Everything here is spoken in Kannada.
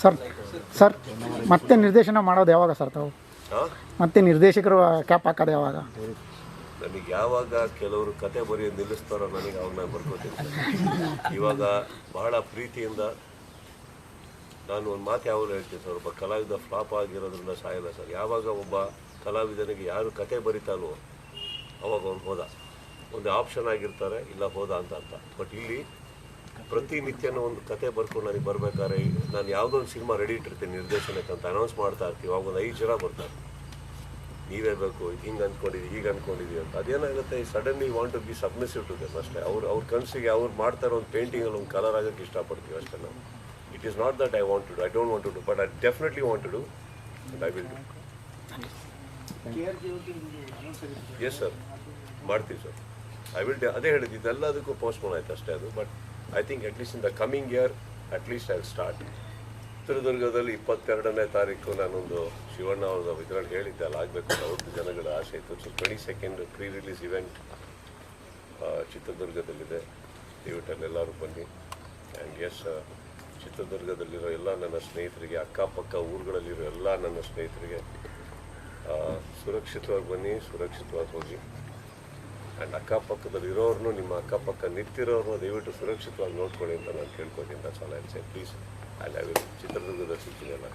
ಸರ್ ಸರ್ ಮತ್ತೆ ನಿರ್ದೇಶನ ಮಾಡೋದು ಯಾವಾಗ ಸರ್ ತಾವು? ಮತ್ತೆ ನಿರ್ದೇಶಕರು ಕ್ಯಾಪ್ ಹಾಕೋದು ಯಾವಾಗ? ನನಗೆ ಯಾವಾಗ ಕೆಲವರು ಕತೆ ಬರೆಯೋದು ನಿಲ್ಲಿಸ್ತಾರೋ ನನಗೆ ಅವಾಗ ನಾನು ಬರ್ಕೋತೀನಿ. ಇವಾಗ ಬಹಳ ಪ್ರೀತಿಯಿಂದ ನಾನು ಒಂದು ಮಾತು ಯಾವಾಗ ಹೇಳ್ತೀನಿ ಸರ್, ಒಬ್ಬ ಕಲಾವಿದ ಫ್ಲಾಪ್ ಆಗಿರೋದ್ರಿಂದ ಸಾಯಲ್ಲ ಸರ್. ಯಾವಾಗ ಒಬ್ಬ ಕಲಾವಿದನಿಗೆ ಯಾರು ಕತೆ ಬರೀತಾನೋ ಅವಾಗ ಅವ್ನು ಹೋದ, ಒಂದು ಆಪ್ಷನ್ ಆಗಿರ್ತಾರೆ, ಇಲ್ಲ ಹೋದ ಅಂತ ಅರ್ಥ. ಬಟ್ ಇಲ್ಲಿ ಪ್ರತಿನಿತ್ಯನೂ ಒಂದು ಕತೆ ಬರ್ಕೊಂಡು ನನಗೆ ಬರ್ಬೇಕಾದ್ರೆ ನಾನು ಯಾವುದೋ ಒಂದು ಸಿನಿಮಾ ರೆಡಿ ಇಟ್ಟಿರ್ತೀನಿ ನಿರ್ದೇಶನಕ್ಕೆ ಅಂತ ಅನೌನ್ಸ್ ಮಾಡ್ತಾ ಇರ್ತೀವಿ. ಅವಾಗ ಒಂದು 5 ಜನ ಬರ್ತಾರೆ, ನೀವೇ ಬೇಕು, ಹಿಂಗೆ ಅಂದ್ಕೊಂಡಿದ್ದೀವಿ, ಹೀಗೆ ಅಂದ್ಕೊಂಡಿದ್ದೀವಿ ಅಂತ. ಅದೇನಾಗುತ್ತೆ, suddenly want to be submissive to them ಅಷ್ಟೇ. ಅವ್ರ ಕನಸಿಗೆ ಅವ್ರು ಮಾಡ್ತಾರೋ ಒಂದು ಪೇಂಟಿಂಗಲ್ಲಿ ಒಂದು ಕಲರ್ ಆಗೋಕ್ಕೆ ಇಷ್ಟಪಡ್ತೀವಿ ಅಷ್ಟೇ ನಾವು. It is not that I want to do, I don't want to do, but I definitely want to do and I will do. Yes sir, ಮಾಡ್ತೀವಿ ಸರ್, ಐ ವಿಲ್. ಅದೇ ಹೇಳಿದ್ದು, ಇದೆಲ್ಲದಕ್ಕೂ ಪೋಸ್ಟ್ಪೋನ್ ಆಯ್ತು ಅಷ್ಟೇ ಅದು. But I think at least in the coming year at least I will start. ಚಿತ್ರದುರ್ಗದಲ್ಲಿ 22ನೇ ತಾರೀಕು ನಾನೊಂದು ಶಿವಣ್ಣ ಅವ್ರದ್ದು ಇದರಲ್ಲಿ ಹೇಳಿದ್ದೆ, ಅಲ್ಲಿ ಆಗಬೇಕು ಅಂತ ಅವ್ರದ್ದು ಜನಗಳ ಆಸೆ ಇತ್ತು. So 22nd pre release event ಚಿತ್ರದುರ್ಗದಲ್ಲಿದೆ. ದಯವಿಟ್ಟು ಎಲ್ಲರೂ ಬನ್ನಿ. ಆ್ಯಂಡ್ ಎಸ್, ಚಿತ್ರದುರ್ಗದಲ್ಲಿರೋ ಎಲ್ಲ ನನ್ನ ಸ್ನೇಹಿತರಿಗೆ, ಅಕ್ಕಪಕ್ಕ ಊರುಗಳಲ್ಲಿರೋ ಎಲ್ಲ ನನ್ನ ಸ್ನೇಹಿತರಿಗೆ ಸುರಕ್ಷಿತವಾಗಿ ಬನ್ನಿ, ಸುರಕ್ಷಿತವಾಗಿ ಹೋಗಿ. ಆ್ಯಂಡ್ ಅಕ್ಕಪಕ್ಕದಲ್ಲಿರೋರ್ನು, ನಿಮ್ಮ ಅಕ್ಕಪಕ್ಕ ನಿಂತಿರೋರ್ನು ದಯವಿಟ್ಟು ಸುರಕ್ಷಿತವಾಗಿ ನೋಡ್ಕೊಳ್ಳಿ ಅಂತ ನಾನು ಕೇಳ್ಕೊತೀನಿ. That's all I will say. Please, I will ಚಿತ್ರದುರ್ಗದ ಸಿಗ್ತೀನಿ ಎಲ್ಲ.